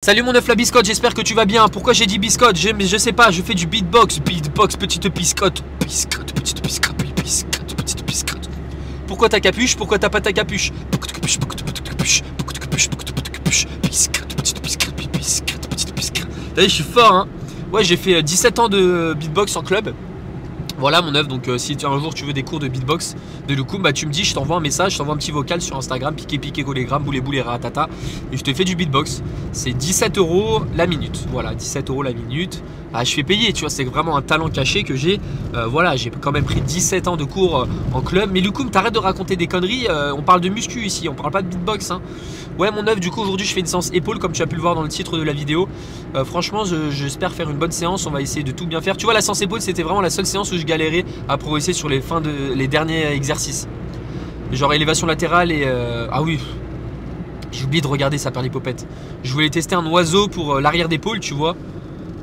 Salut mon œuf la biscotte, j'espère que tu vas bien. Pourquoi j'ai dit biscotte? Je sais pas, je fais du beatbox. Beatbox, petite biscotte. Biscotte, petite biscotte, biscotte, petite biscotte. Pourquoi ta capuche? Pourquoi t'as pas ta capuche? Biscotte, petite biscotte, biscotte, petite biscotte. T'as vu, je suis fort, hein. Ouais, j'ai fait 17 ans de beatbox en club. Voilà mon œuf, donc si un jour tu veux des cours de beatbox de Loukoum, bah tu me dis, je t'envoie un message, je t'envoie un petit vocal sur Instagram, piqué collégramme, boulé ratata, et je te fais du beatbox. C'est 17 € la minute, voilà, 17 € la minute. Ah, je fais payer, tu vois, c'est vraiment un talent caché que j'ai. Voilà, j'ai quand même pris 17 ans de cours en club. Mais Loukoum, t'arrêtes de raconter des conneries, on parle de muscu ici, on parle pas de beatbox, hein. Ouais mon œuf, du coup aujourd'hui je fais une séance épaule comme tu as pu le voir dans le titre de la vidéo. Franchement j'espère faire une bonne séance, on va essayer de tout bien faire. Tu vois, la séance épaule c'était vraiment la seule séance où je galérais à progresser sur les derniers exercices. Genre élévation latérale et... ah oui, j'ai oublié de regarder ça, perlipopette. Je voulais tester un oiseau pour l'arrière d'épaule, tu vois.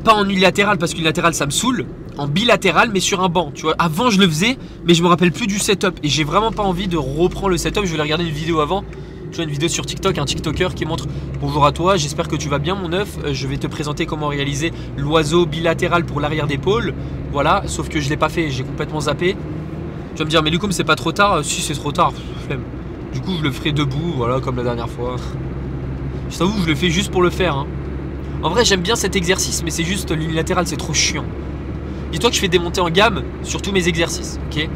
Pas en unilatéral parce qu'unilatéral ça me saoule. En bilatéral mais sur un banc, tu vois. Avant je le faisais mais je me rappelle plus du setup. Et j'ai vraiment pas envie de reprendre le setup. Je vais regarder une vidéo avant. Tu vois, une vidéo sur TikTok, un TikToker qui montre bonjour à toi, j'espère que tu vas bien mon œuf. Je vais te présenter comment réaliser l'oiseau bilatéral pour l'arrière d'épaule. Voilà, sauf que je l'ai pas fait, j'ai complètement zappé. Tu vas me dire mais Loukoum c'est pas trop tard? Si c'est trop tard, flemme. Du coup je le ferai debout, voilà, comme la dernière fois. Je t'avoue je le fais juste pour le faire, hein. En vrai j'aime bien cet exercice mais c'est juste l'unilatéral, c'est trop chiant. Dis-toi que je fais des montées en gamme sur tous mes exercices, ok?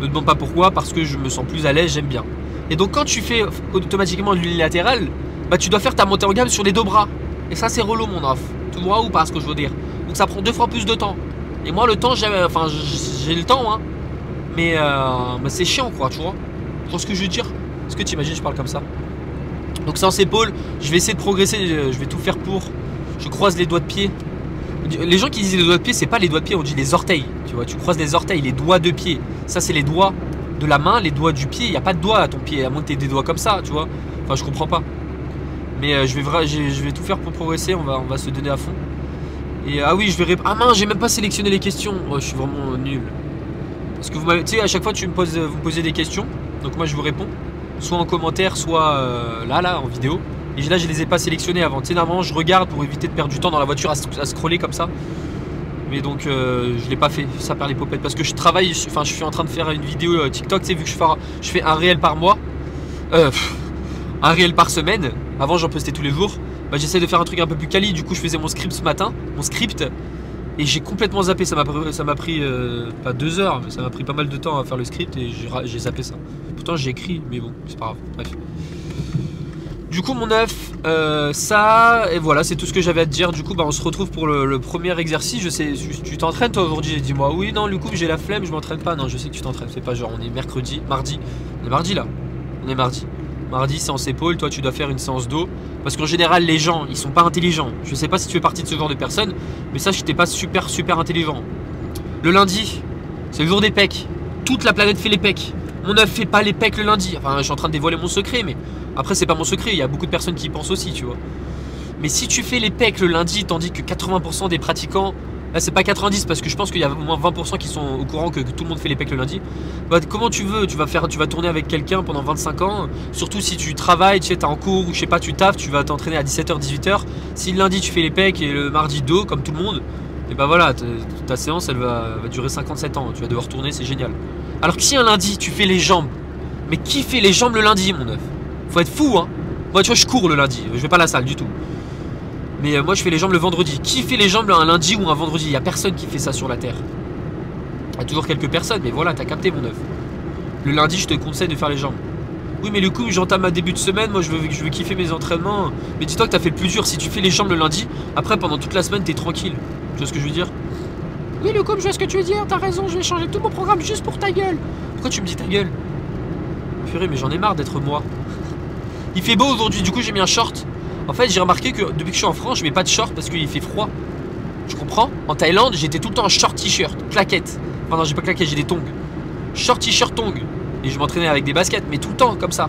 Ne me demande pas pourquoi, parce que je me sens plus à l'aise, j'aime bien. Et donc quand tu fais automatiquement de l'unilatéral, bah tu dois faire ta montée en gamme sur les deux bras. Et ça c'est relou mon œuf. Tu vois ou pas ce que je veux dire? Donc ça prend 2 fois plus de temps. Et moi le temps, j'ai le temps, hein. Mais c'est chiant quoi, tu vois. Tu vois ce que je veux dire? Est-ce que tu imagines je parle comme ça? Donc séance épaule, je vais essayer de progresser, je vais tout faire pour. Je croise les doigts de pied. Les gens qui disent les doigts de pied, c'est pas les doigts de pied, on dit les orteils. Tu vois, tu croises les orteils, les doigts de pied. Ça c'est les doigts de la main, les doigts du pied. Il n'y a pas de doigts à ton pied, à moins que tu aies des doigts comme ça, tu vois. Enfin, je comprends pas. Mais je vais tout faire pour progresser, on va se donner à fond. Et ah oui, je vais répondre. Ah mince, j'ai même pas sélectionné les questions. Oh, je suis vraiment nul. Parce que vous m'avez, tu sais, à chaque fois vous me posez des questions. Donc moi je vous réponds. Soit en commentaire, soit là, en vidéo. Et là, je les ai pas sélectionnés avant. Tu sais, normalement, je regarde pour éviter de perdre du temps dans la voiture à scroller comme ça. Mais donc, je l'ai pas fait. Ça perd les popettes. Parce que je travaille, enfin, je suis en train de faire une vidéo TikTok. Tu sais, vu que je fais un réel par mois. Un réel par semaine. Avant, j'en postais tous les jours. Bah, j'essaie de faire un truc un peu plus quali. Du coup, je faisais mon script ce matin. Mon script. Et j'ai complètement zappé. Ça m'a pris, pas 2 heures, mais ça m'a pris pas mal de temps à faire le script. Et j'ai zappé ça. Pourtant, j'ai écrit. Mais bon, c'est pas grave. Bref. Du coup mon œuf, ça, et voilà, c'est tout ce que j'avais à te dire. Du coup bah, on se retrouve pour le premier exercice. Je sais, tu t'entraînes toi aujourd'hui? J'ai dit moi oui, non, du coup j'ai la flemme, je m'entraîne pas. Non, je sais que tu t'entraînes, c'est pas genre on est mercredi, mardi. On est mardi là. On est mardi. Mardi séance épaule, toi tu dois faire une séance dos. Parce qu'en général les gens, ils sont pas intelligents. Je sais pas si tu fais partie de ce genre de personnes, mais sache que t'es pas super intelligent. Le lundi, c'est le jour des pecs. Toute la planète fait les pecs. Mon œuf fait pas les pecs le lundi. Enfin, je suis en train de dévoiler mon secret, mais après, c'est pas mon secret. Il y a beaucoup de personnes qui y pensent aussi, tu vois. Mais si tu fais les pecs le lundi, tandis que 80% des pratiquants, là, c'est pas 90 parce que je pense qu'il y a au moins 20% qui sont au courant que tout le monde fait les pecs le lundi. Bah, comment tu veux? Tu vas tourner avec quelqu'un pendant 25 ans. Surtout si tu travailles, tu sais, t'es en cours ou je sais pas, tu taffes, tu vas t'entraîner à 17h, 18h. Si le lundi tu fais les pecs et le mardi dos, comme tout le monde, et bah voilà, ta séance elle va durer 57 ans. Tu vas devoir tourner, c'est génial. Alors que si un lundi tu fais les jambes, mais qui fait les jambes le lundi mon œuf? Faut être fou hein. Moi tu vois je cours le lundi, je vais pas à la salle du tout. Mais moi je fais les jambes le vendredi. Qui fait les jambes un lundi ou un vendredi? Il y a personne qui fait ça sur la terre. Il y a toujours quelques personnes, mais voilà, t'as capté mon œuf. Le lundi je te conseille de faire les jambes. Oui mais le coup j'entame à début de semaine, moi je veux kiffer mes entraînements. Mais dis-toi que t'as fait le plus dur. Si tu fais les jambes le lundi, après pendant toute la semaine t'es tranquille. Tu vois ce que je veux dire? Oui le coup je vois ce que tu veux dire, t'as raison, je vais changer tout mon programme juste pour ta gueule. Pourquoi tu me dis ta gueule? Purée mais j'en ai marre d'être moi. Il fait beau aujourd'hui, du coup j'ai mis un short. En fait j'ai remarqué que depuis que je suis en France je mets pas de short parce qu'il fait froid. Je comprends? En Thaïlande j'étais tout le temps en short t-shirt, claquette. Enfin non j'ai pas claquette, j'ai des tongs. Short t-shirt tongs. Et je m'entraînais avec des baskets, mais tout le temps comme ça.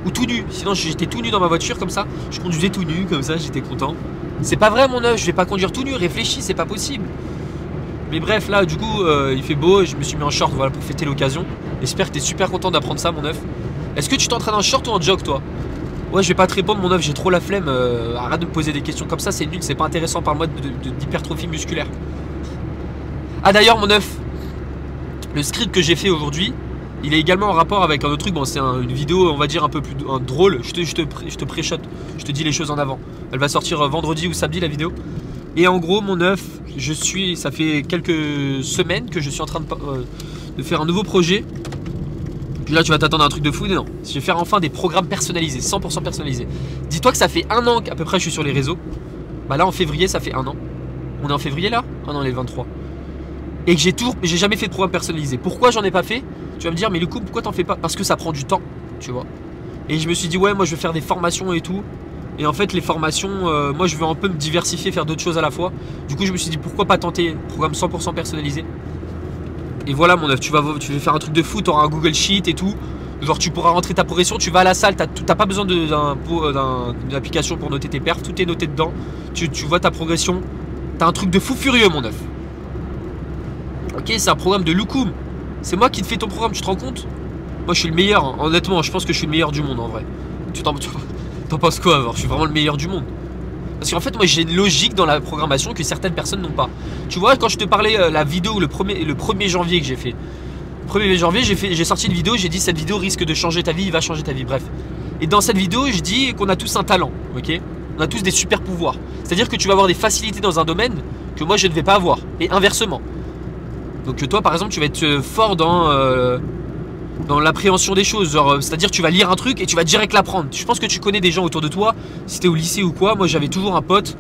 Ou tout nu, sinon j'étais tout nu dans ma voiture comme ça. Je conduisais tout nu comme ça, j'étais content. C'est pas vrai mon œuf, je vais pas conduire tout nu, réfléchis, c'est pas possible. Mais bref là du coup il fait beau et je me suis mis en short voilà, pour fêter l'occasion. J'espère que t'es super content d'apprendre ça mon œuf. Est-ce que tu t'entraînes en short ou en jog toi? Ouais, je vais pas te répondre, mon œuf, j'ai trop la flemme. Arrête de me poser des questions comme ça, c'est nul, c'est pas intéressant. Parle-moi d'hypertrophie musculaire. Ah, d'ailleurs, mon œuf, le script que j'ai fait aujourd'hui, il est également en rapport avec un autre truc. Bon, c'est une vidéo, on va dire, un peu plus drôle. Je te pré-shot, je te dis les choses en avant. Elle va sortir vendredi ou samedi, la vidéo. Et en gros, mon œuf, ça fait quelques semaines que je suis en train de faire un nouveau projet. Puis là, tu vas t'attendre à un truc de fou. Non, je vais faire enfin des programmes personnalisés, 100% personnalisés. Dis-toi que ça fait un an qu'à peu près je suis sur les réseaux. Bah là, en février, ça fait un an. On est en février là? Ah non, on est le 23. Et que j'ai jamais fait de programme personnalisé. Pourquoi j'en ai pas fait? Tu vas me dire, mais le coup, pourquoi t'en fais pas? Parce que ça prend du temps, tu vois. Et je me suis dit, ouais, moi je vais faire des formations et tout. Et en fait, les formations, moi je veux un peu me diversifier, faire d'autres choses à la fois. Du coup, je me suis dit, pourquoi pas tenter un programme 100% personnalisé? Et voilà, mon œuf, tu vas faire un truc de fou, tu auras un Google Sheet et tout. Genre, tu pourras rentrer ta progression, tu vas à la salle, t'as pas besoin d'une application pour noter tes perfs, tout est noté dedans. Tu vois ta progression. T'as un truc de fou furieux, mon œuf. Ok, c'est un programme de Loukoum. C'est moi qui te fais ton programme, tu te rends compte? Moi, je suis le meilleur, hein. Honnêtement, je pense que je suis le meilleur du monde en vrai. Tu t'en penses quoi, alors? Je suis vraiment le meilleur du monde. Parce qu'en fait, moi, j'ai une logique dans la programmation que certaines personnes n'ont pas. Tu vois, quand je te parlais la vidéo le 1er janvier que j'ai fait. Le 1er janvier, j'ai sorti une vidéo, j'ai dit cette vidéo risque de changer ta vie, il va changer ta vie, bref. Et dans cette vidéo, je dis qu'on a tous un talent, ok? On a tous des super pouvoirs. C'est-à-dire que tu vas avoir des facilités dans un domaine que moi, je ne vais pas avoir. Et inversement. Donc toi, par exemple, tu vas être fort dans l'appréhension des choses, genre c'est-à-dire tu vas lire un truc et tu vas direct l'apprendre. Je pense que tu connais des gens autour de toi, si t'es au lycée ou quoi. Moi j'avais toujours un pote,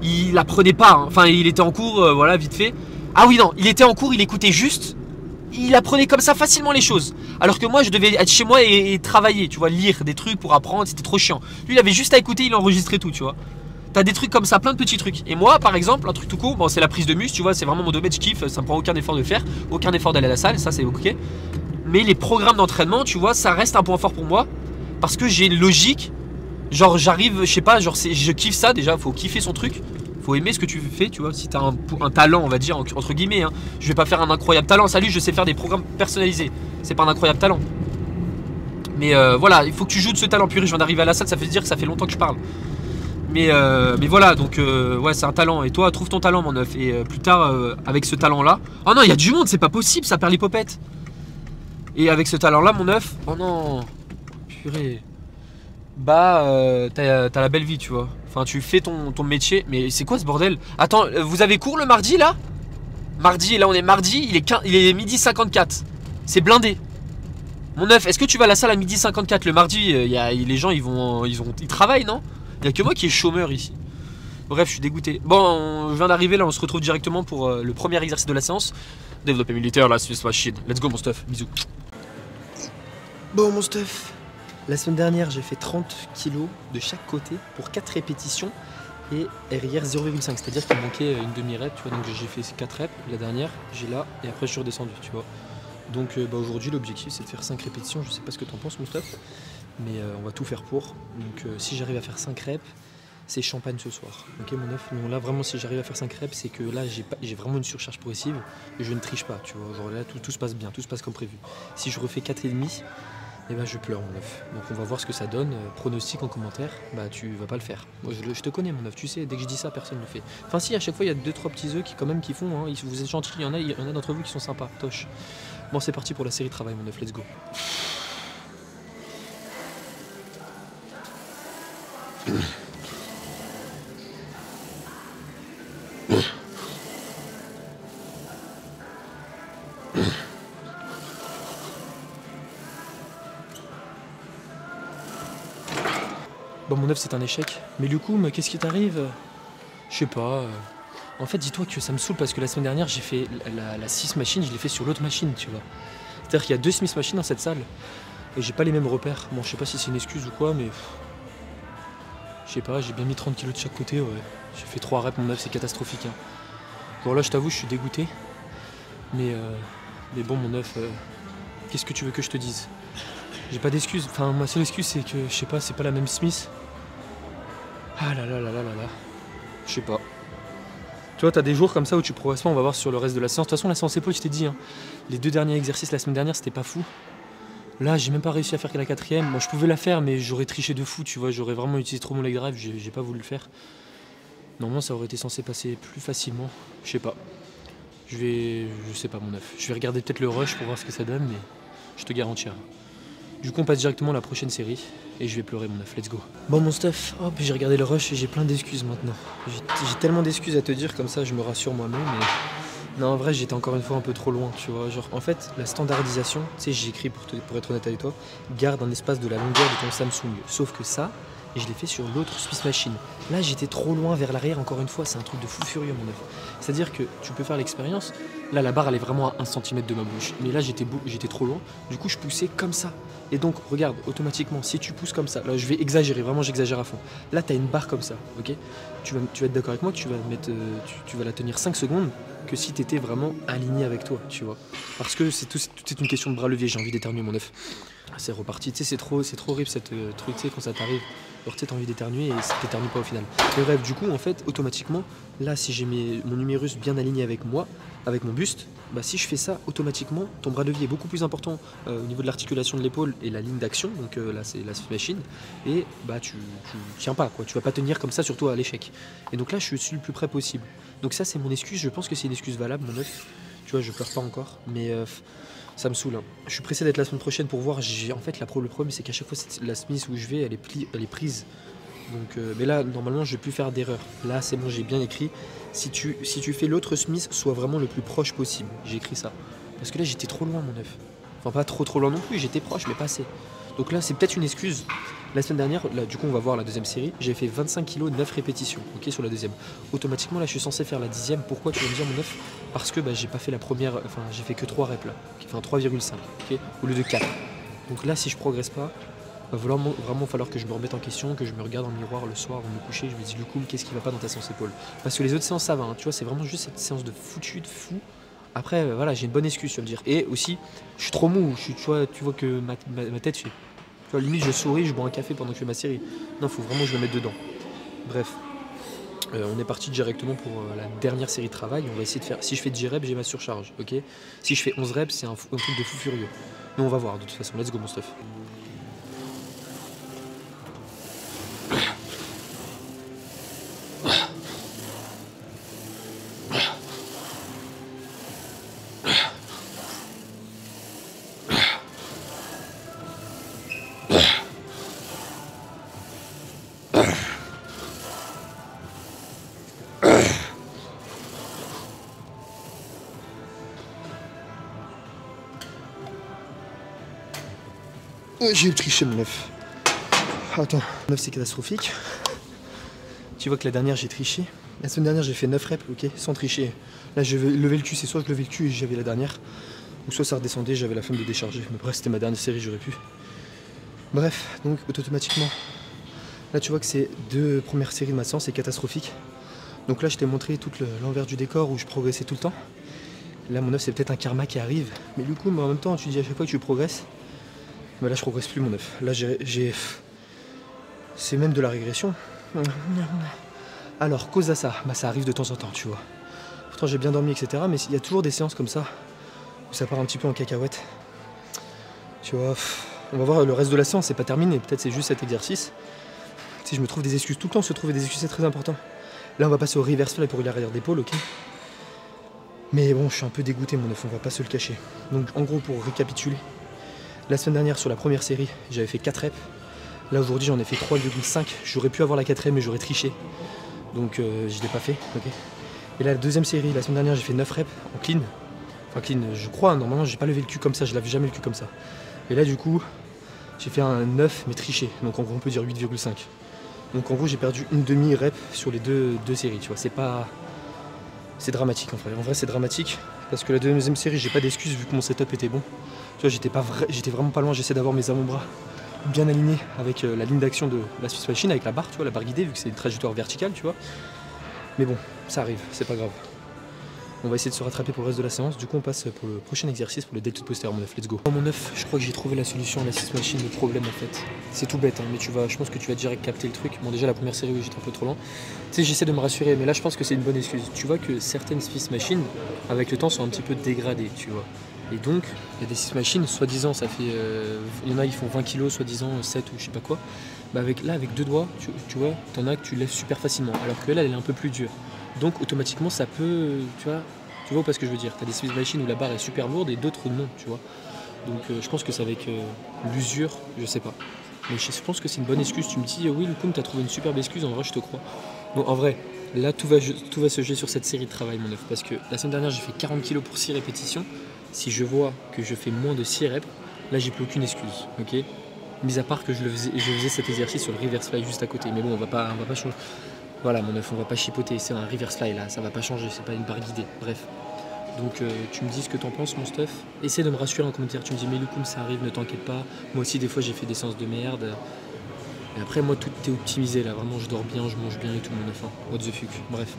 il apprenait pas, hein. Enfin il était en cours, voilà, vite fait. Ah oui non, il était en cours, il écoutait juste, il apprenait comme ça facilement les choses. Alors que moi je devais être chez moi et travailler, tu vois, lire des trucs pour apprendre, c'était trop chiant. Lui il avait juste à écouter, il enregistrait tout, tu vois. T'as des trucs comme ça, plein de petits trucs. Et moi, par exemple, un truc tout court, bon, c'est la prise de muscle, tu vois, c'est vraiment mon domaine, je kiffe, ça me prend aucun effort de faire, aucun effort d'aller à la salle, ça c'est ok. Mais les programmes d'entraînement, tu vois, ça reste un point fort pour moi. Parce que j'ai une logique. Genre, j'arrive, je sais pas, genre, je kiffe ça déjà. Faut kiffer son truc. Faut aimer ce que tu fais, tu vois. Si t'as un talent, on va dire, entre guillemets, hein. Je vais pas faire un incroyable talent. Salut, je sais faire des programmes personnalisés. C'est pas un incroyable talent. Mais voilà, il faut que tu joues de ce talent. Purée, je viens d'arriver à la salle, ça veut dire que ça fait longtemps que je parle. Mais voilà, donc ouais, c'est un talent. Et toi, trouve ton talent, mon œuf. Et plus tard, avec ce talent-là. Oh non, il y a du monde, c'est pas possible, ça perd les popettes. Et avec ce talent-là, mon œuf, oh non, purée. Bah, t'as la belle vie, tu vois. Enfin, tu fais ton métier. Mais c'est quoi ce bordel? Attends, vous avez cours le mardi là? Mardi, là on est mardi, il est midi 54. C'est blindé. Mon œuf, est-ce que tu vas à la salle à midi 54? Le mardi, les gens ils travaillent, non? Il n'y a que moi qui est chômeur ici. Bref, je suis dégoûté. Bon, je viens d'arriver là, on se retrouve directement pour le premier exercice de la séance. Développé militaire, la Swiss machine. Let's go mon stuff, bisous. Bon mon stuff, la semaine dernière j'ai fait 30 kilos de chaque côté pour 4 répétitions et RIR 0,5, c'est-à-dire qu'il manquait une demi-rep, tu vois, donc j'ai fait 4 reps, la dernière j'ai là et après je suis redescendu, tu vois. Donc aujourd'hui l'objectif c'est de faire 5 répétitions, je sais pas ce que t'en penses mon stuff, mais on va tout faire pour. Donc si j'arrive à faire 5 reps, c'est champagne ce soir, ok mon œuf. Donc là vraiment si j'arrive à faire 5 reps, c'est que là j'ai vraiment une surcharge progressive et je ne triche pas, tu vois, genre là tout se passe bien, tout se passe comme prévu. Si je refais 4,5, et ben je pleure mon œuf. Donc on va voir ce que ça donne. Pronostic en commentaire, bah tu vas pas le faire. Moi je te connais mon œuf, tu sais, dès que je dis ça personne ne le fait. Enfin si, à chaque fois il y a 2-3 petits œufs qui quand même qui font, hein. Vous êtes gentils, il y en a d'entre vous qui sont sympas, toche. Bon c'est parti pour la série de travail mon œuf, let's go. Bon mon œuf c'est un échec. Mais du coup, qu'est-ce qui t'arrive? Je sais pas. En fait dis-toi que ça me saoule parce que la semaine dernière j'ai fait la 6 machine, je l'ai fait sur l'autre machine, tu vois. C'est-à-dire qu'il y a 2 Smith machines dans cette salle. Et j'ai pas les mêmes repères. Bon je sais pas si c'est une excuse ou quoi, mais je sais pas, j'ai bien mis 30 kilos de chaque côté, ouais. J'ai fait 3 reps mon œuf, c'est catastrophique, hein. Bon là je t'avoue je suis dégoûté. Mais bon mon œuf, qu'est-ce que tu veux que je te dise? J'ai pas d'excuse, enfin ma seule excuse c'est que je sais pas, c'est pas la même Smith. Ah là là là là là là. Je sais pas. Tu vois, t'as des jours comme ça où tu progresses pas, on va voir sur le reste de la séance. De toute façon la séance épaule, je t'ai dit, hein, les 2 derniers exercices la semaine dernière c'était pas fou. Là, j'ai même pas réussi à faire la quatrième. Moi, je pouvais la faire, mais j'aurais triché de fou, tu vois. J'aurais vraiment utilisé trop mon leg drive, j'ai pas voulu le faire. Normalement, ça aurait été censé passer plus facilement. Je sais pas. Je sais pas, mon neuf. Je vais regarder peut-être le rush pour voir ce que ça donne, mais je te garantis rien. Du coup, on passe directement à la prochaine série et je vais pleurer, mon neuf. Let's go. Bon, mon stuff, hop, j'ai regardé le rush et j'ai plein d'excuses maintenant. J'ai tellement d'excuses à te dire, comme ça, je me rassure moi-même. Mais... non, en vrai, j'étais encore une fois un peu trop loin, tu vois. Genre, en fait, la standardisation, tu sais, j'ai écrit pour être honnête avec toi, garde un espace de la longueur de ton Samsung. Sauf que ça, et je l'ai fait sur l'autre Swiss Machine. Là, j'étais trop loin vers l'arrière, encore une fois, c'est un truc de fou furieux, mon neuf. C'est-à-dire que tu peux faire l'expérience. Là, la barre, elle est vraiment à 1 cm de ma bouche. Mais là, j'étais trop loin. Du coup, je poussais comme ça. Et donc, regarde, automatiquement, si tu pousses comme ça, là, je vais exagérer, vraiment, j'exagère à fond. Là, tu as une barre comme ça, ok? Tu vas être d'accord avec moi que tu vas, tu vas la tenir 5 secondes que si tu étais vraiment aligné avec toi, tu vois. Parce que tout est une question de bras levier, j'ai envie d'éternuer, mon neuf. C'est reparti, tu sais, c'est trop horrible cette truc, tu sais, quand ça t'arrive. Alors, tu sais, t'as envie d'éternuer et ça t'éternue pas au final. Mais bref, du coup, en fait, automatiquement, là, si j'ai mon numérus bien aligné avec moi, avec mon buste, bah, si je fais ça, automatiquement, ton bras levier est beaucoup plus important au niveau de l'articulation de l'épaule et la ligne d'action. Donc là, c'est la machine. Et bah, tu tiens pas, quoi. Tu vas pas tenir comme ça, surtout à l'échec. Et donc là, je suis le plus près possible. Donc ça, c'est mon excuse. Je pense que c'est une excuse valable, mon neuf. Tu vois, je pleure pas encore. Mais ça me saoule. Hein. Je suis pressé d'être la semaine prochaine pour voir. En fait, le problème, c'est qu'à chaque fois, la Smith où je vais, elle est prise. Donc, mais là, normalement, je vais plus faire d'erreur. Là, c'est bon, j'ai bien écrit. Si tu fais l'autre Smith, sois vraiment le plus proche possible. J'ai écrit ça. Parce que là, j'étais trop loin, mon neuf. Enfin, pas trop loin non plus. J'étais proche, mais pas assez. Donc là, c'est peut-être une excuse. La semaine dernière, là, du coup, on va voir la deuxième série. J'ai fait 25 kg, 9 répétitions, ok, sur la deuxième. Automatiquement, là, je suis censé faire la 10e. Pourquoi, tu vas me dire, mon neuf? Parce que bah, j'ai pas fait la première, enfin, j'ai fait que 3 reps là, enfin 3,5, ok, au lieu de 4. Donc là, si je progresse pas, va vraiment falloir que je me remette en question, que je me regarde dans le miroir le soir avant de me coucher. Je me dis, Loukoum, qu'est-ce qui va pas dans ta séance épaule? Parce que les autres séances, ça va, hein, tu vois, c'est vraiment juste cette séance de foutu, de fou. Après, voilà, j'ai une bonne excuse, tu vas me dire. Et aussi, je suis trop mou, tu vois que ma tête fait. Tu vois, limite, je souris, je bois un café pendant que je fais ma série. Non, faut vraiment que je me mette dedans. Bref, on est parti directement pour la dernière série de travail. On va essayer de faire. Si je fais 10 reps, j'ai ma surcharge, ok. Si je fais 11 reps, c'est un truc de fou furieux. Mais on va voir, de toute façon. Let's go, mon stuff. J'ai triché, mon neuf. Attends, 9 c'est catastrophique. Tu vois que la dernière j'ai triché. La semaine dernière j'ai fait 9 reps, ok, sans tricher. Là je levais le cul, c'est soit je levais le cul et j'avais la dernière, ou soit ça redescendait, j'avais la flemme de décharger. Mais bref, c'était ma dernière série, j'aurais pu. Bref, donc automatiquement, là tu vois que ces 2 premières séries de ma séance c'est catastrophique. Donc là je t'ai montré tout l'envers du décor où je progressais tout le temps. Là mon neuf c'est peut-être un karma qui arrive. Mais du coup, en même temps tu dis à chaque fois que tu progresses. Mais là je progresse plus, mon neuf. Là c'est même de la régression. Alors cause à ça, bah ça arrive de temps en temps, tu vois. Pourtant j'ai bien dormi, etc. Mais il y a toujours des séances comme ça où ça part un petit peu en cacahuète. Tu vois, on va voir le reste de la séance, c'est pas terminé. Peut-être c'est juste cet exercice. Si je me trouve des excuses tout le temps, se trouver des excuses c'est très important. Là on va passer au reverse fly pour l'arrière d'épaule, ok. Mais bon, je suis un peu dégoûté, mon neuf, on va pas se le cacher. Donc en gros, pour récapituler, la semaine dernière sur la première série, j'avais fait 4 reps. Là aujourd'hui j'en ai fait 3,5. J'aurais pu avoir la 4ème mais j'aurais triché. Donc je l'ai pas fait. Okay. Et là la deuxième série, la semaine dernière j'ai fait 9 reps en clean. Enfin clean, je crois, normalement j'ai pas levé le cul comme ça, je lave jamais le cul comme ça. Et là du coup, j'ai fait un 9 mais triché. Donc en gros on peut dire 8,5. Donc en gros j'ai perdu une demi-rep sur les deux séries, tu vois. C'est pas. C'est dramatique en vrai. En vrai c'est dramatique. Parce que la deuxième série j'ai pas d'excuses vu que mon setup était bon. Tu vois, j'étais vraiment pas loin, j'essaie d'avoir mes avant-bras bien alignés avec la ligne d'action de la Swiss Machine, avec la barre, tu vois, la barre guidée, vu que c'est une trajectoire verticale, tu vois. Mais bon, ça arrive, c'est pas grave. On va essayer de se rattraper pour le reste de la séance. Du coup, on passe pour le prochain exercice, pour le deltoïde postérieur, mon neuf, let's go. Mon neuf, je crois que j'ai trouvé la solution à la Swiss Machine, le problème en fait. C'est tout bête, hein, mais je pense que tu vas direct capter le truc. Bon, déjà, la première série, oui, j'étais un peu trop lent. Tu sais, j'essaie de me rassurer, mais là, je pense que c'est une bonne excuse. Tu vois que certaines Swiss Machines, avec le temps, sont un petit peu dégradées, tu vois. Et donc, il y a des 6 machines, soi-disant, ça fait. Il y en a, ils font 20 kg, soi-disant 7 ou je sais pas quoi. Bah avec 2 doigts, tu vois, t'en as que tu lèves super facilement. Alors que là, elle est un peu plus dure. Donc, automatiquement, ça peut. Tu vois pas ce que je veux dire. T'as des 6 machines où la barre est super lourde et d'autres non, tu vois. Donc, je pense que c'est avec l'usure, je sais pas. Mais je pense que c'est une bonne excuse. Tu me dis, oui, Loukoum, t'as trouvé une superbe excuse, en vrai, je te crois. Bon, en vrai, là, tout va se jouer sur cette série de travail, mon œuf. Parce que la semaine dernière, j'ai fait 40 kg pour 6 répétitions. Si je vois que je fais moins de 6 reps, là, j'ai plus aucune excuse, ok? Mis à part que je faisais cet exercice sur le reverse fly juste à côté. Mais bon, on va pas changer. Voilà, mon œuf, on va pas chipoter. C'est un reverse fly, là, ça va pas changer, c'est pas une barre guidée. Bref. Donc tu me dis ce que t'en penses, mon stuff. Essaie de me rassurer en commentaire. Tu me dis, mais Loukoum, ça arrive, ne t'inquiète pas. Moi aussi, des fois, j'ai fait des séances de merde. Et après, moi, tout est optimisé là. Vraiment, je dors bien, je mange bien et tout, mon œuf. What the fuck. Bref.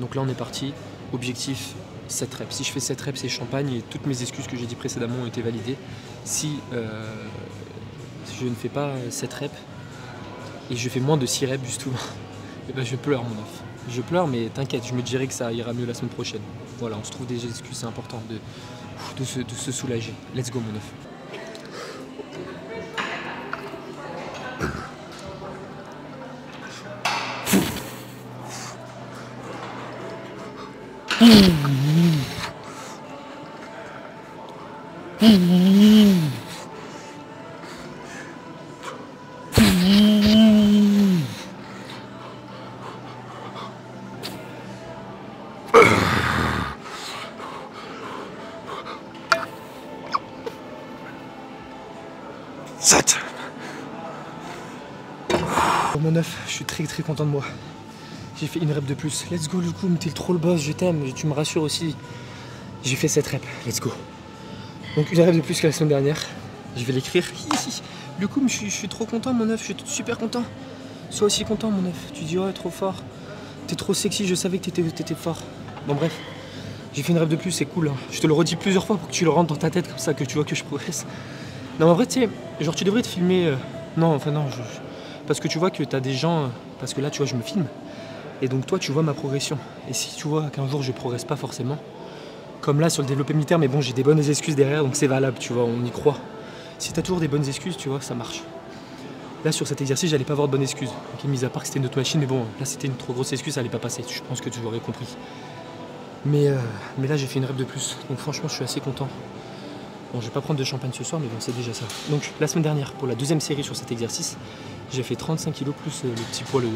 Donc là, on est parti. Objectif 7 reps. Si je fais 7 reps, c'est champagne et toutes mes excuses que j'ai dit précédemment ont été validées. Si je ne fais pas 7 reps et je fais moins de 6 reps, justement, et ben je pleure, mon œuf. Je pleure, mais t'inquiète, je me dirai que ça ira mieux la semaine prochaine. Voilà, on se trouve des excuses, c'est important de se soulager. Let's go, mon œuf. Pour mon œuf, je suis très très content de moi. J'ai fait une rep de plus. Let's go, Loukoum, t'es trop le boss, je t'aime, tu me rassures aussi. J'ai fait 7 reps, let's go. Donc une rep de plus que la semaine dernière. Je vais l'écrire. Loukoum, je suis trop content, mon œuf, je suis super content. Sois aussi content, mon œuf. Tu dis, ouais, trop fort. T'es trop sexy, je savais que t'étais fort. Bon, bref. J'ai fait une rep de plus, c'est cool. Hein. Je te le redis plusieurs fois pour que tu le rentres dans ta tête comme ça, que tu vois que je progresse. Non, en vrai, tu sais, genre, tu devrais te filmer. Non, enfin, non, parce que tu vois que t'as des gens. Parce que là, tu vois, je me filme. Et donc, toi, tu vois ma progression. Et si tu vois qu'un jour, je progresse pas forcément, comme là sur le développé militaire, mais bon, j'ai des bonnes excuses derrière, donc c'est valable, tu vois, on y croit. Si t'as toujours des bonnes excuses, tu vois, ça marche. Là, sur cet exercice, j'allais pas avoir de bonnes excuses. Ok, mis à part que c'était une autre machine, mais bon, là, c'était une trop grosse excuse, ça allait pas passer. Je pense que tu l'aurais compris. Mais là, j'ai fait une rep de plus. Donc, franchement, je suis assez content. Bon, je vais pas prendre de champagne ce soir, mais bon, c'est déjà ça. Donc, la semaine dernière, pour la deuxième série sur cet exercice, j'ai fait 35 kg plus le petit poids de 2,5.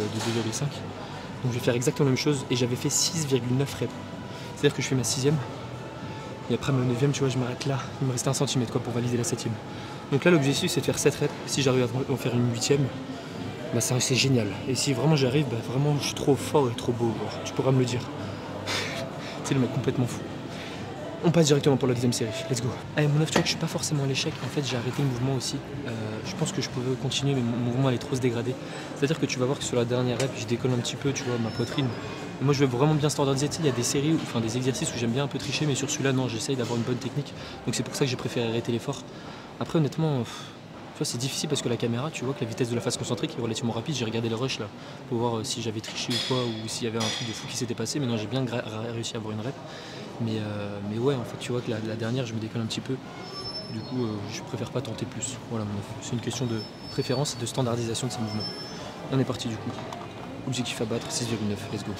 Donc, je vais faire exactement la même chose et j'avais fait 6,9 reps. C'est-à-dire que je fais ma 6e. Et après ma 9e, tu vois, je m'arrête là. Il me restait 1 cm quoi, pour valider la 7e. Donc là, l'objectif, c'est de faire 7 reps. Si j'arrive à en faire une 8e, bah, c'est génial. Et si vraiment j'arrive, bah, vraiment, je suis trop fort et trop beau. Genre, tu pourras me le dire. C'est le mec complètement fou. On passe directement pour la deuxième série. Let's go. Allez, mon œuf, tu vois que je suis pas forcément à l'échec. En fait, j'ai arrêté le mouvement aussi. Je pense que je pouvais continuer, mais mon mouvement allait trop se dégrader. C'est-à-dire que tu vas voir que sur la dernière rep, je décolle un petit peu, tu vois, ma poitrine. Et moi, je vais vraiment bien standardiser. Tu sais, il y a des séries, enfin des exercices où j'aime bien un peu tricher, mais sur celui-là, non, j'essaye d'avoir une bonne technique. Donc c'est pour ça que j'ai préféré arrêter l'effort. Après, honnêtement, tu vois, c'est difficile parce que la caméra, tu vois que la vitesse de la phase concentrique est relativement rapide. J'ai regardé le rush là pour voir si j'avais triché ou quoi, ou s'il y avait un truc de fou qui s'était passé. Mais non, j'ai bien réussi à avoir une rep. Mais ouais, en fait, tu vois que la dernière, je me décolle un petit peu. Du coup, je préfère pas tenter plus. Voilà, c'est une question de préférence et de standardisation de ces mouvements. On est parti du coup. Objectif à battre, 6,9. Let's go.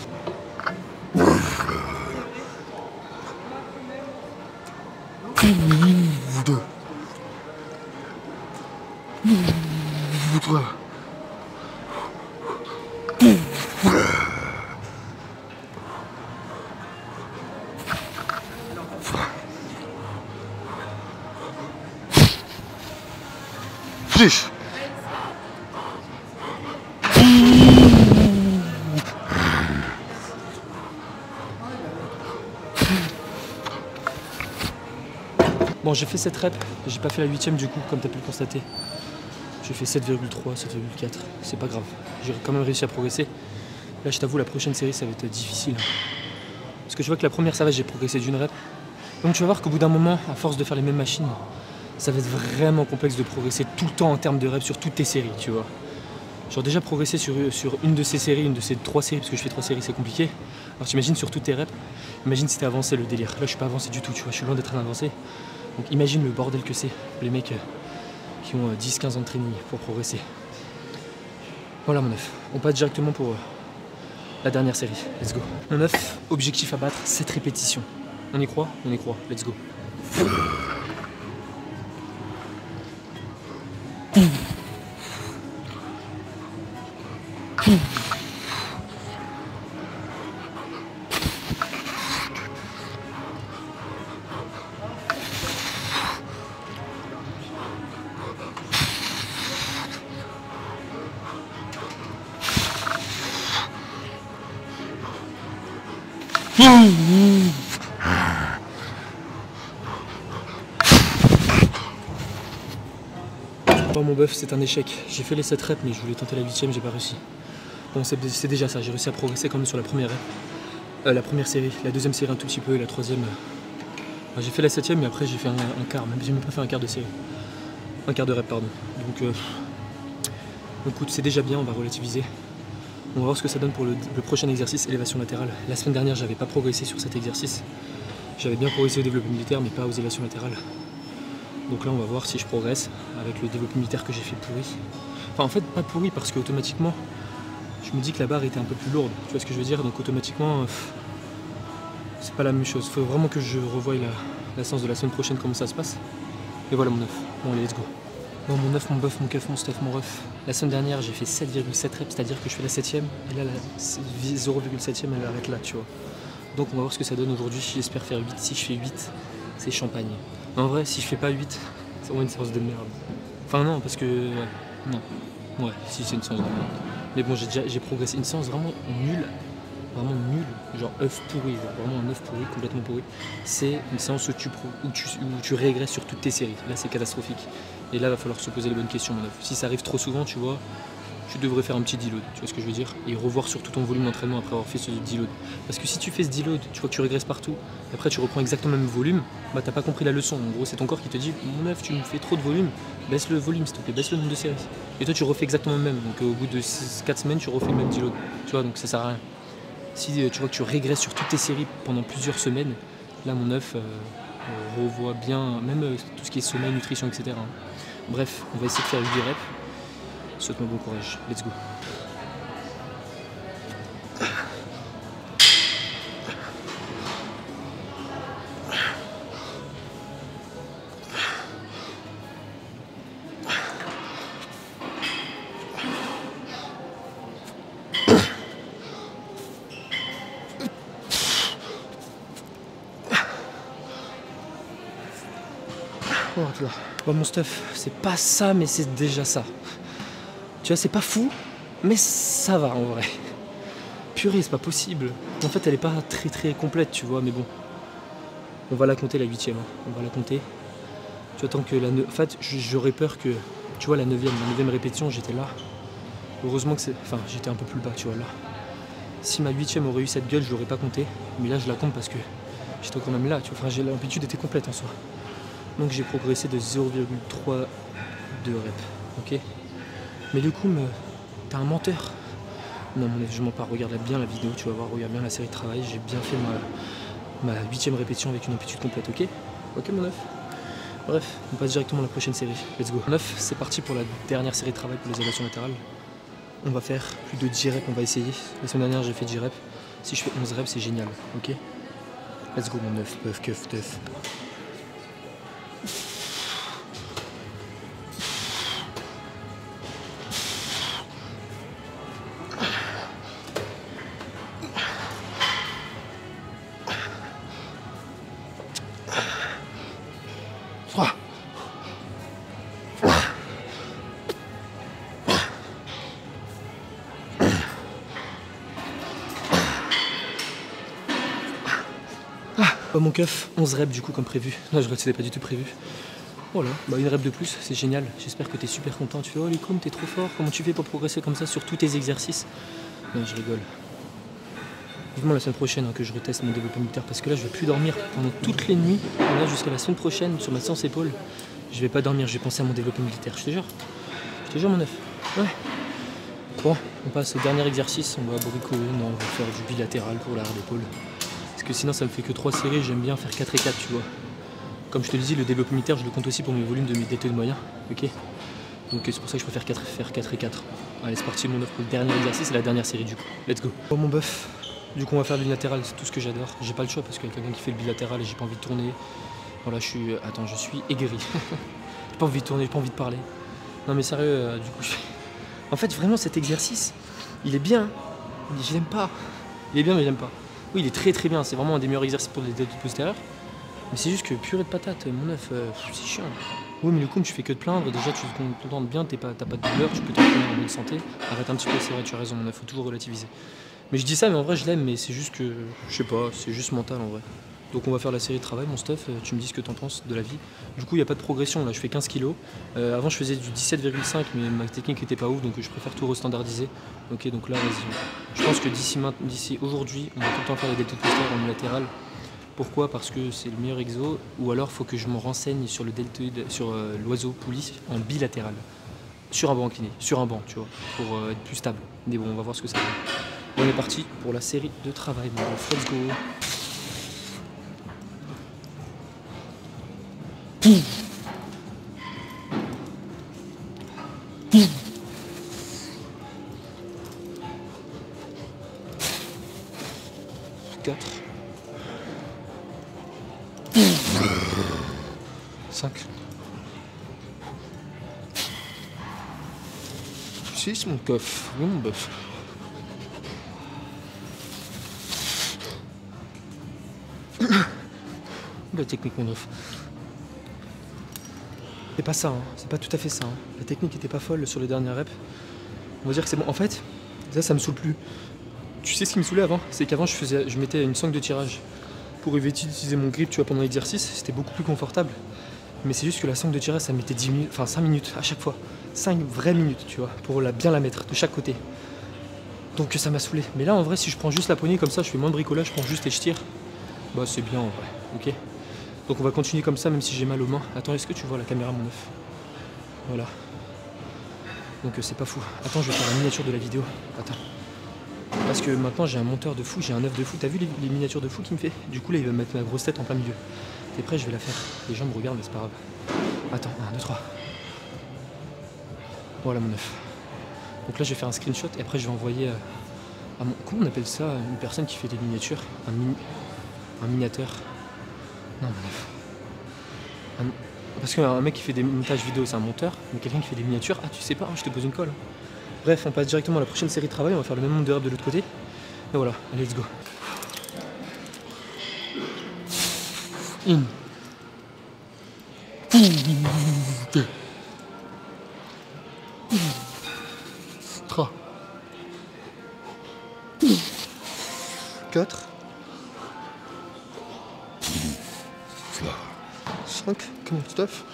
Bon, j'ai fait 7 reps, j'ai pas fait la 8e du coup, comme tu as pu le constater. J'ai fait 7,3, 7,4, c'est pas grave. J'ai quand même réussi à progresser. Là, je t'avoue, la prochaine série, ça va être difficile. Parce que je vois que la première, ça va, j'ai progressé d'une rep. Donc tu vas voir qu'au bout d'un moment, à force de faire les mêmes machines, ça va être vraiment complexe de progresser tout le temps en termes de reps sur toutes tes séries, tu vois. Genre déjà progresser sur une de ces séries, une de ces 3 séries, parce que je fais 3 séries, c'est compliqué. Alors t'imagines sur toutes tes reps, imagine si t'es avancé le délire. Là je suis pas avancé du tout, tu vois, je suis loin d'être avancé. Donc imagine le bordel que c'est pour les mecs qui ont 10-15 ans de training pour progresser. Voilà mon œuf, on passe directement pour la dernière série, let's go. Mon œuf, objectif à battre, 7 répétitions. On y croit, let's go. Bon mon bœuf, c'est un échec. J'ai fait les 7 reps mais je voulais tenter la 8ème, j'ai pas réussi. Bon c'est déjà ça, j'ai réussi à progresser quand même sur la première rep. La première série, la deuxième série un tout petit peu et la troisième. J'ai fait la 7ème mais après j'ai fait un quart, même j'ai même pas fait un quart de série. Un quart de rep pardon. Donc écoute, c'est déjà bien, on va relativiser. On va voir ce que ça donne pour le prochain exercice, élévation latérale. La semaine dernière, j'avais pas progressé sur cet exercice. J'avais bien progressé au développé militaire, mais pas aux élévations latérales. Donc là, on va voir si je progresse avec le développé militaire que j'ai fait pourri. Enfin, en fait, pas pourri, parce qu'automatiquement, je me dis que la barre était un peu plus lourde. Tu vois ce que je veux dire? Donc automatiquement, c'est pas la même chose. Il faut vraiment que je revoie la séance de la semaine prochaine, comment ça se passe. Et voilà mon œuf. Bon, allez, let's go. Bon, mon œuf, mon bœuf, mon keuf, mon stuff, mon ref. La semaine dernière, j'ai fait 7,7 reps, c'est-à-dire que je fais la 7ème, et là, la 0,7ème, elle arrête là, tu vois. Donc, on va voir ce que ça donne aujourd'hui. J'espère faire 8. Si je fais 8, c'est champagne. Mais en vrai, si je fais pas 8, c'est vraiment une séance de merde. Enfin, non, parce que. Ouais, non. Ouais, si, c'est une séance de merde. Mais bon, j'ai progressé. Une séance vraiment nulle. Vraiment nulle. Genre œuf pourri, genre vraiment un œuf pourri, complètement pourri. C'est une séance où tu régresses sur toutes tes séries. Là, c'est catastrophique. Et là, il va falloir se poser les bonnes questions, mon œuf. Si ça arrive trop souvent, tu vois, tu devrais faire un petit deload, tu vois ce que je veux dire? Et revoir surtout ton volume d'entraînement après avoir fait ce deload. Parce que si tu fais ce deload, tu vois que tu régresses partout, et après tu reprends exactement le même volume, bah t'as pas compris la leçon. En gros, c'est ton corps qui te dit, mon œuf, tu me fais trop de volume, baisse le volume s'il te plaît, baisse le nombre de séries. Et toi, tu refais exactement le même. Donc au bout de 4 semaines, tu refais le même deload. Tu vois, donc ça sert à rien. Si tu vois que tu régresses sur toutes tes séries pendant plusieurs semaines, là, mon œuf revoit bien, même tout ce qui est sommeil, nutrition, etc. Bref, on va essayer de faire 8 reps. Souhaite-moi bon courage. Let's go. Oh, tu vois. Bon, mon stuff, c'est pas ça, mais c'est déjà ça. Tu vois, c'est pas fou, mais ça va en vrai. Purée, c'est pas possible. En fait, elle est pas très complète, tu vois, mais bon. On va la compter la 8ème, hein. On va la compter. Tu vois, tant que la... En fait, j'aurais peur que... Tu vois, la 9ème répétition, j'étais là. Heureusement que c'est... Enfin, j'étais un peu plus bas, tu vois, là. Si ma 8ème aurait eu cette gueule, je l'aurais pas compté. Mais là, je la compte parce que j'étais quand même là, tu vois. Enfin, l'amplitude était complète en soi. Donc j'ai progressé de 0,3 de rep, ok. Mais du coup, t'es un menteur. Non, je m'en parle, regarde bien la vidéo, tu vas voir, regarde bien la série de travail. J'ai bien fait ma 8ème répétition avec une amplitude complète, ok. Ok mon œuf. Bref, on passe directement à la prochaine série, let's go. Mon œuf, c'est parti pour la dernière série de travail pour les élévations latérales. On va faire plus de 10 reps, on va essayer. La semaine dernière, j'ai fait 10 reps. Si je fais 11 reps, c'est génial, ok. Let's go mon œuf, bœuf, keuf, teuf. Mon keuf, 11 reps du coup comme prévu. Non, je crois que c'était pas du tout prévu. Voilà, bah une rep de plus, c'est génial. J'espère que tu es super content. Tu fais oh les coms, t'es trop fort. Comment tu fais pour progresser comme ça sur tous tes exercices? Non, je rigole. Vivement la semaine prochaine hein, que je reteste mon développement militaire parce que là je vais plus dormir pendant toutes les nuits. Et là jusqu'à la semaine prochaine sur ma séance épaule, je vais pas dormir, je vais penser à mon développement militaire. Je te jure mon œuf. Ouais. Bon, on passe au dernier exercice, on va bricoler, non, on va faire du bilatéral pour l'arrière d'épaule. Parce que sinon ça me fait que 3 séries, j'aime bien faire 4 et 4, tu vois. Comme je te le dis, le développé militaire, je le compte aussi pour mes volumes de mes deltoïdes moyens, ok. Donc c'est pour ça que je préfère faire 4 et 4. Allez, c'est parti, mon œuf pour le dernier exercice et la dernière série du coup. Let's go. Bon, mon bœuf, du coup on va faire du bilatéral, c'est tout ce que j'adore. J'ai pas le choix parce qu'il y a quelqu'un qui fait le bilatéral et j'ai pas envie de tourner. Voilà, je suis aigri. J'ai pas envie de tourner, j'ai pas envie de parler. Non mais sérieux, du coup, en fait vraiment cet exercice, il est bien, mais je l'aime pas. Il est bien mais je l'aime pas. Oui, il est très très bien, c'est vraiment un des meilleurs exercices pour les deltoïdes postérieurs. Mais c'est juste que purée de patate, mon œuf, c'est chiant. Oui, mais le coup, tu fais que de plaindre. Déjà, tu te contentes bien, t'as pas de douleur, tu peux t'entraîner en bonne santé. Arrête un petit peu, c'est vrai, tu as raison, mon œuf, faut toujours relativiser. Mais je dis ça, mais en vrai, je l'aime, mais c'est juste que, je sais pas, c'est juste mental en vrai. Donc, on va faire la série de travail, mon stuff. Tu me dis ce que t'en penses de la vie. Du coup, il n'y a pas de progression, là, je fais 15 kilos. Avant, je faisais du 17,5, mais ma technique était pas ouf, donc je préfère tout restandardiser. Ok, donc là, vas-y. Je pense que d'ici aujourd'hui, on va tout le temps faire les deltoïdes postérieurs en latéral. Pourquoi? Parce que c'est le meilleur exo, ou alors il faut que je me renseigne sur le deltoïde, sur l'oiseau poulie en bilatéral, sur un banc incliné, sur un banc, tu vois, pour être plus stable. Mais bon, on va voir ce que ça donne. On est parti pour la série de travail. Bon, let's go. 4 5 6 mon coff, oui mon bœuf. La technique mon œuf. C'est pas ça, hein. C'est pas tout à fait ça. Hein. La technique était pas folle sur les dernières reps. On va dire que c'est bon. En fait, ça me saoule plus. Tu sais ce qui me saoulait avant? C'est qu'avant je mettais une sangle de tirage pour éviter d'utiliser mon grip, tu vois, pendant l'exercice. C'était beaucoup plus confortable. Mais c'est juste que la sangle de tirage, ça me mettait 10 minutes, enfin 5 minutes à chaque fois. 5 vraies minutes, tu vois, pour bien la mettre de chaque côté. Donc ça m'a saoulé. Mais là, en vrai, si je prends juste la poignée comme ça, je fais moins de bricolage, je prends juste et je tire. Bah c'est bien en vrai, ok. Donc on va continuer comme ça, même si j'ai mal aux mains. Attends, est-ce que tu vois la caméra, mon œuf? Voilà. Donc c'est pas fou. Attends, je vais faire la miniature de la vidéo. Attends. Parce que maintenant j'ai un monteur de fou, j'ai un œuf de fou. T'as vu les miniatures de fou qu'il me fait? Du coup là il va me mettre ma grosse tête en plein milieu. T'es prêt? Je vais la faire. Les gens me regardent mais c'est pas grave. Attends, 1, 2, 3. Voilà mon œuf. Donc là je vais faire un screenshot et après je vais envoyer à mon... Comment on appelle ça? Une personne qui fait des miniatures? Un miniateur. Non mon œuf. Parce qu'un mec qui fait des montages vidéo c'est un monteur, mais quelqu'un qui fait des miniatures, ah tu sais pas, je te pose une colle. Bref, on passe directement à la prochaine série de travail, on va faire le même nombre de reps de l'autre côté. Et voilà, allez, let's go. 1. 2. 3. 4. 5. Come on, stuff.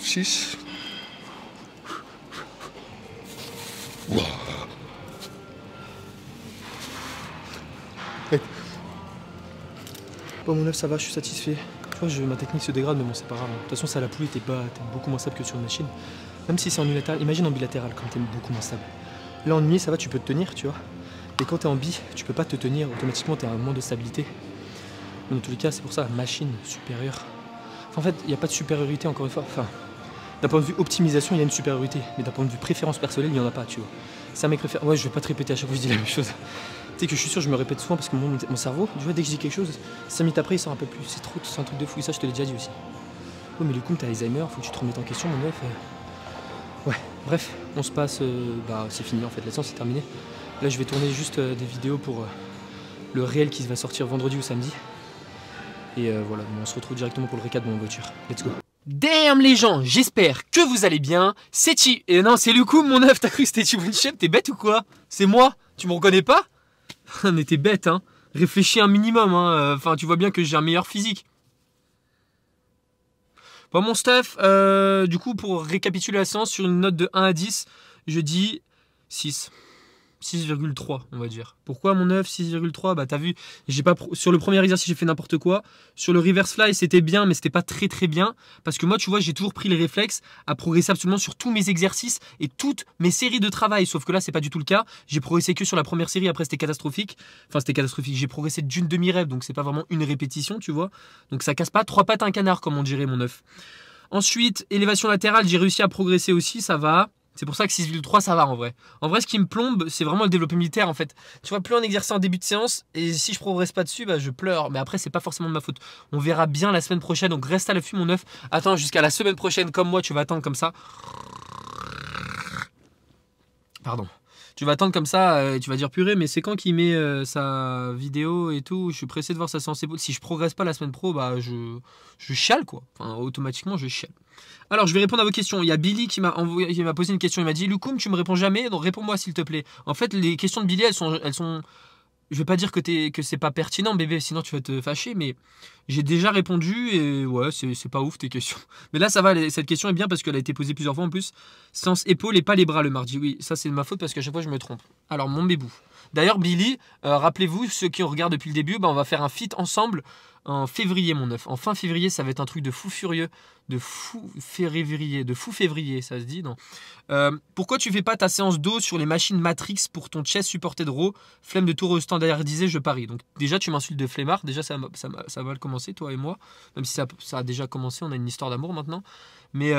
6. Hey. Bon mon œuf ça va, je suis satisfait. Tu vois, ma technique se dégrade mais bon c'est pas grave. De toute façon ça la poulie, t'es beaucoup moins stable que sur une machine. Même si c'est en unilatéral, imagine en bilatéral quand t'es beaucoup moins stable. Là en uni ça va, tu peux te tenir, tu vois. Et quand t'es en bi, tu peux pas te tenir, automatiquement t'es à un moins de stabilité. Mais dans tous les cas c'est pour ça, machine supérieure. Enfin, en fait, il n'y a pas de supériorité encore une fois. Enfin, d'un point de vue optimisation, il y a une supériorité. Mais d'un point de vue préférence personnelle, il n'y en a pas, tu vois. Si un mec préfère... Ouais, je vais pas te répéter à chaque fois que je dis la même chose. Tu sais que je suis sûr, je me répète souvent parce que mon cerveau, tu vois, dès que je dis quelque chose, 5 minutes après, il s'en rappelle plus. C'est un truc de fou. Et ça, je te l'ai déjà dit aussi. Ouais, mais du coup, t'as Alzheimer, faut que tu te remettes en question, mon meuf. Ouais, bref, on se passe... c'est fini en fait, la séance est terminée. Là, je vais tourner juste des vidéos pour le réel qui va sortir vendredi ou samedi. Et voilà, on se retrouve directement pour le récap de mon voiture. Let's go. Damn les gens, j'espère que vous allez bien. C'est Chi. Et non, c'est Luku, mon œuf. T'as cru que c'était Chibunchep? T'es bête ou quoi? C'est moi? Tu me reconnais pas? Mais t'es bête, hein. Réfléchis un minimum, hein. Enfin, tu vois bien que j'ai un meilleur physique. Bon, mon stuff, du coup, pour récapituler la séance, sur une note de 1 à 10, je dis 6. 6,3 on va dire. Pourquoi mon œuf 6,3? Bah t'as vu, sur le premier exercice j'ai fait n'importe quoi. Sur le reverse fly c'était bien mais c'était pas très bien. Parce que moi tu vois j'ai toujours pris les réflexes à progresser absolument sur tous mes exercices et toutes mes séries de travail. Sauf que là c'est pas du tout le cas. J'ai progressé que sur la première série, après c'était catastrophique. Enfin c'était catastrophique, j'ai progressé d'une demi-rêve donc c'est pas vraiment une répétition tu vois. Donc ça casse pas 3 pattes à un canard comme on dirait mon œuf. Ensuite élévation latérale j'ai réussi à progresser aussi, ça va. C'est pour ça que 6,3 ça va en vrai. En vrai ce qui me plombe c'est vraiment le développé militaire en fait. Tu vois plus en exercer en début de séance et si je progresse pas dessus bah je pleure. Mais après c'est pas forcément de ma faute. On verra bien la semaine prochaine donc reste à l'affût mon œuf. Attends jusqu'à la semaine prochaine comme moi tu vas attendre comme ça. Pardon. Tu vas attendre comme ça et tu vas dire purée mais c'est quand qu'il met sa vidéo et tout. Je suis pressé de voir sa séance épaule. Si je progresse pas la semaine pro bah je chiale quoi. Enfin automatiquement je chiale. Alors je vais répondre à vos questions. Il y a Billy qui m'a posé une question. Il m'a dit Loukoum tu me réponds jamais donc réponds-moi s'il te plaît. En fait les questions de Billy elles sont je vais pas dire que c'est pas pertinent bébé sinon tu vas te fâcher mais j'ai déjà répondu et ouais c'est pas ouf tes questions. Mais là ça va, cette question est bien parce qu'elle a été posée plusieurs fois en plus. Séance épaule et pas les bras le mardi. Oui ça c'est de ma faute parce qu'à chaque fois je me trompe. Alors mon bébou. D'ailleurs Billy, rappelez-vous ceux qui regardent depuis le début, bah, on va faire un feat ensemble en février mon œuf. En fin février ça va être un truc de fou furieux. De fou février, ça se dit non. Pourquoi tu fais pas ta séance d'eau sur les machines Matrix pour ton chest supported row? Flemme de tout standardiser, je parie. Donc déjà tu m'insultes de flemmard, déjà ça va mal commencer toi et moi. Même si ça a déjà commencé, on a une histoire d'amour maintenant. Mais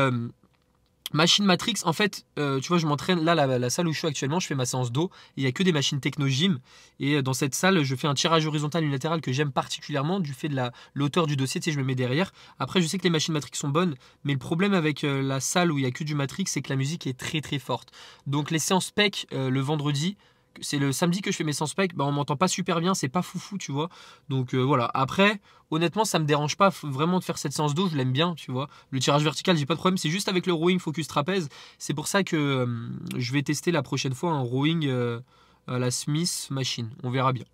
machine Matrix, en fait, tu vois, je m'entraîne là, la salle où je suis actuellement, je fais ma séance d'eau. Il n'y a que des machines techno-gym. Et dans cette salle, je fais un tirage horizontal unilatéral que j'aime particulièrement du fait de l'auteur du dossier. Tu sais, je me mets derrière. Après, je sais que les machines Matrix sont bonnes. Mais le problème avec la salle où il n'y a que du Matrix, c'est que la musique est très forte. Donc, les séances PEC le vendredi. C'est le samedi que je fais mes séances PEC, bah on m'entend pas super bien, c'est pas foufou, tu vois. Donc voilà. Après, honnêtement, ça me dérange pas vraiment de faire cette séance d'eau, je l'aime bien, tu vois. Le tirage vertical, j'ai pas de problème, c'est juste avec le rowing focus trapèze. C'est pour ça que je vais tester la prochaine fois un rowing à la Smith machine. On verra bien.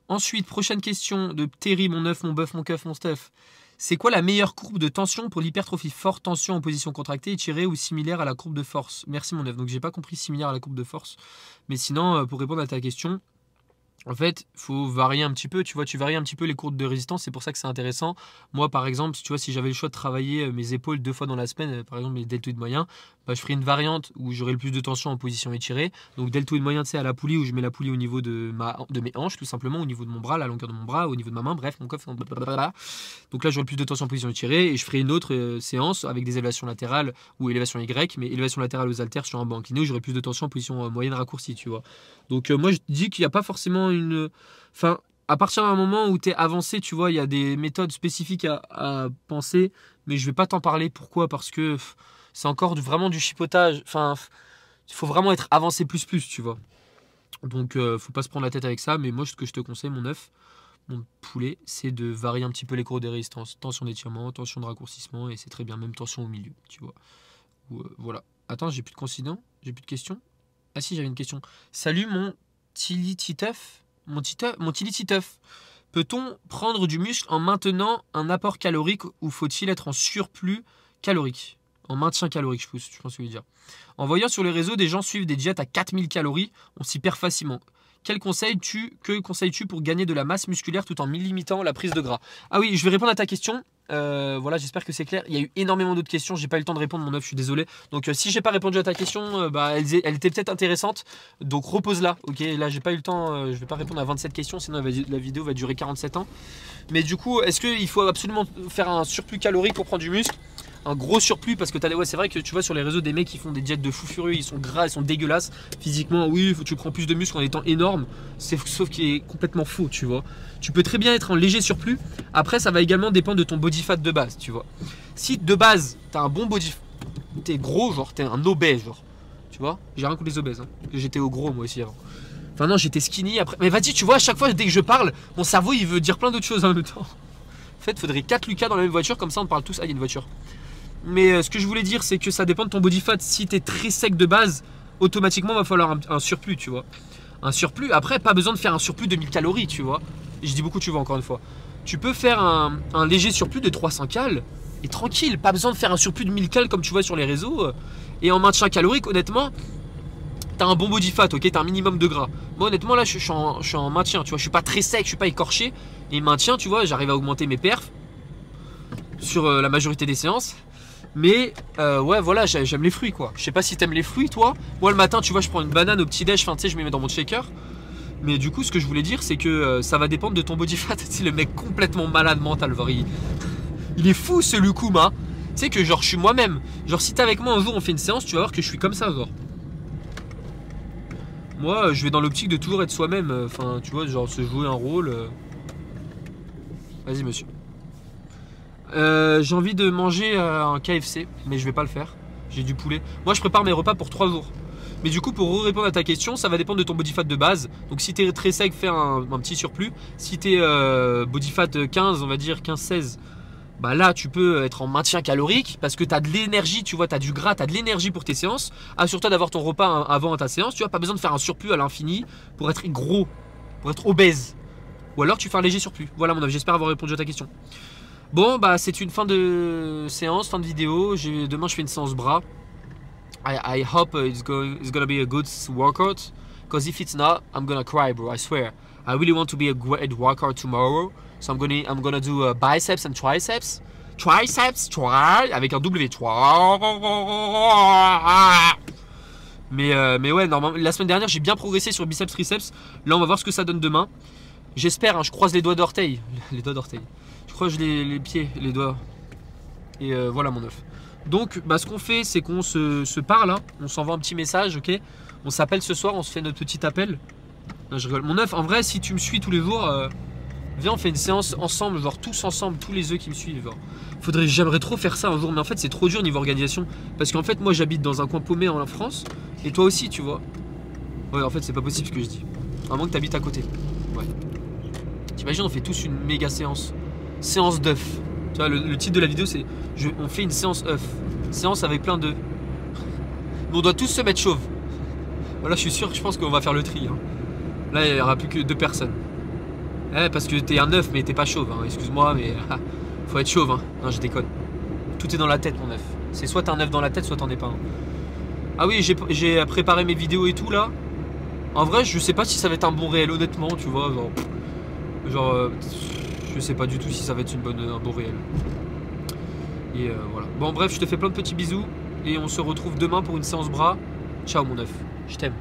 Ensuite, prochaine question de Terry, mon œuf, mon bœuf, mon keuf, mon stuff. C'est quoi la meilleure courbe de tension pour l'hypertrophie? Forte tension en position contractée, étirée ou similaire à la courbe de force? Merci mon œuf. Donc j'ai pas compris similaire à la courbe de force. Mais sinon, pour répondre à ta question, en fait, il faut varier un petit peu. Tu vois, tu varies un petit peu les courbes de résistance. C'est pour ça que c'est intéressant. Moi, par exemple, tu vois, si j'avais le choix de travailler mes épaules 2 fois dans la semaine, par exemple mes deltoïdes moyens, bah, je ferais une variante où j'aurais le plus de tension en position étirée. Donc deltoïde moyen, tu sais, à la poulie où je mets la poulie au niveau de mes hanches, tout simplement, au niveau de mon bras, la longueur de mon bras, au niveau de ma main, bref, mon coffre. Donc là, j'aurais le plus de tension en position étirée et je ferai une autre séance avec des élévations latérales ou élévation Y, mais élévation latérale aux haltères sur un banc incliné où j'aurais plus de tension en position moyenne raccourcie, tu vois. Donc moi, je dis qu'il n'y a pas forcément une... Enfin, à partir d'un moment où tu es avancé, tu vois, il y a des méthodes spécifiques à penser, mais je vais pas t'en parler. Pourquoi? Parce que c'est encore vraiment du chipotage. Enfin, il faut vraiment être avancé plus, tu vois. Donc, faut pas se prendre la tête avec ça. Mais moi, ce que je te conseille, mon œuf, mon poulet, c'est de varier un petit peu les courbes de résistance. Tension d'étirement, tension de raccourcissement, et c'est très bien, même tension au milieu, tu vois. Voilà. Attends, j'ai plus de considérants, j'ai plus de questions. Ah si, j'avais une question. Salut mon tilititeuf. Mon tilititeuf. Peut-on prendre du muscle en maintenant un apport calorique ou faut-il être en surplus calorique? En maintien calorique, je pense que je veux dire. En voyant sur les réseaux des gens suivre des diètes à 4000 calories, on s'y perd facilement. Que conseilles-tu pour gagner de la masse musculaire tout en limitant la prise de gras? Ah oui, je vais répondre à ta question. Voilà, j'espère que c'est clair. Il y a eu énormément d'autres questions. J'ai pas eu le temps de répondre, mon œuf, je suis désolé. Donc, si j'ai pas répondu à ta question, elle était peut-être intéressante. Donc, repose-la. Ok, là, j'ai pas eu le temps. Je vais pas répondre à 27 questions, sinon la vidéo va durer 47 ans. Mais du coup, est-ce qu'il faut absolument faire un surplus calorique pour prendre du muscle? Un gros surplus parce que c'est vrai que tu vois sur les réseaux des mecs qui font des diètes de fou furieux, ils sont gras, ils sont dégueulasses physiquement. Oui, tu prends plus de muscle en étant énorme, sauf qu'il est complètement faux, tu vois. Tu peux très bien être en léger surplus. Après, ça va également dépendre de ton body fat de base, tu vois. Si de base t'as un bon body, t'es gros, genre t'es un obèse, genre, tu vois. J'ai rien contre les obèses, hein. J'étais au gros moi aussi avant. Enfin non, j'étais skinny après. Mais vas-y, tu vois, à chaque fois dès que je parle, mon cerveau il veut dire plein d'autres choses en même temps. En fait, il faudrait 4 Lucas dans la même voiture, comme ça on parle tous. Ah, il y a une voiture. Mais ce que je voulais dire, c'est que ça dépend de ton body fat. Si tu es très sec de base, automatiquement, il va falloir un surplus, tu vois. Un surplus, après, pas besoin de faire un surplus de 1000 calories, tu vois. Et je dis beaucoup, tu vois, encore une fois. Tu peux faire un léger surplus de 300 cales et tranquille. Pas besoin de faire un surplus de 1000 cales comme tu vois sur les réseaux. Et en maintien calorique, honnêtement, t'as un bon body fat, ok, t'as un minimum de gras. Moi honnêtement là je suis en maintien, tu vois, je suis pas très sec, je suis pas écorché. Et maintien, tu vois, j'arrive à augmenter mes perfs sur la majorité des séances. Mais ouais voilà, j'aime les fruits quoi. Je sais pas si t'aimes les fruits toi. Moi le matin tu vois je prends une banane au petit déj, enfin tu sais je me mets dans mon shaker. Mais du coup ce que je voulais dire c'est que ça va dépendre de ton body fat. C'est le mec complètement malade mental, genre, il est fou ce Lukuma. Tu sais que genre je suis moi-même. Genre si t'es avec moi un jour on fait une séance, tu vas voir que je suis comme ça genre. Moi je vais dans l'optique de toujours être soi-même. Enfin tu vois genre se jouer un rôle. Vas-y monsieur. J'ai envie de manger un KFC, mais je vais pas le faire. J'ai du poulet. Moi, je prépare mes repas pour 3 jours. Mais du coup, pour répondre à ta question, ça va dépendre de ton body fat de base. Donc, si t'es très sec, fais un petit surplus. Si t'es body fat 15, on va dire 15-16, bah là, tu peux être en maintien calorique parce que t'as de l'énergie, tu vois, t'as du gras, t'as de l'énergie pour tes séances. Assure-toi d'avoir ton repas avant ta séance. Tu vois, pas besoin de faire un surplus à l'infini pour être gros, pour être obèse. Ou alors, tu fais un léger surplus. Voilà, mon avis. J'espère avoir répondu à ta question. Bon, bah c'est une fin de séance, fin de vidéo. Demain, je fais une séance bras. I hope it's gonna be a good workout. Because if it's not, I'm gonna cry, bro. I swear. I really want to be a great workout tomorrow. So I'm gonna do biceps and triceps. Triceps, avec un W. Mais ouais, normalement, la semaine dernière, j'ai bien progressé sur biceps, triceps. Là, on va voir ce que ça donne demain. J'espère, hein, je croise les doigts d'orteil. Les doigts d'orteil. Je croise les pieds, les doigts. Et voilà mon œuf. Donc bah, ce qu'on fait c'est qu'on se parle hein. On s'envoie un petit message, ok. On s'appelle ce soir, on se fait notre petit appel. Non, je rigole. Mon œuf, en vrai si tu me suis tous les jours, viens on fait une séance ensemble, genre tous ensemble, tous les œufs qui me suivent genre. J'aimerais trop faire ça un jour, mais en fait c'est trop dur niveau organisation. Parce qu'en fait moi j'habite dans un coin paumé en France. Et toi aussi tu vois. Ouais en fait c'est pas possible ce que je dis. À moins que tu habites à côté. Ouais. T'imagines on fait tous une méga séance. Séance d'œufs. Tu vois, le titre de la vidéo c'est on fait une séance œuf. Séance avec plein d'œufs. Mais on doit tous se mettre chauve. Voilà, je pense qu'on va faire le tri. Hein. Là, il n'y aura plus que 2 personnes. Parce que t'es un œuf, mais t'es pas chauve. Hein. Excuse-moi, mais faut être chauve. Hein. Non, je déconne. Tout est dans la tête, mon œuf. C'est soit t'as un œuf dans la tête, soit t'en es pas un. Ah oui, j'ai préparé mes vidéos et tout là. En vrai, je sais pas si ça va être un bon réel, honnêtement, tu vois. Je sais pas du tout si ça va être un bon réel. Et voilà. Bon bref, je te fais plein de petits bisous. Et on se retrouve demain pour une séance bras. Ciao mon œuf. Je t'aime.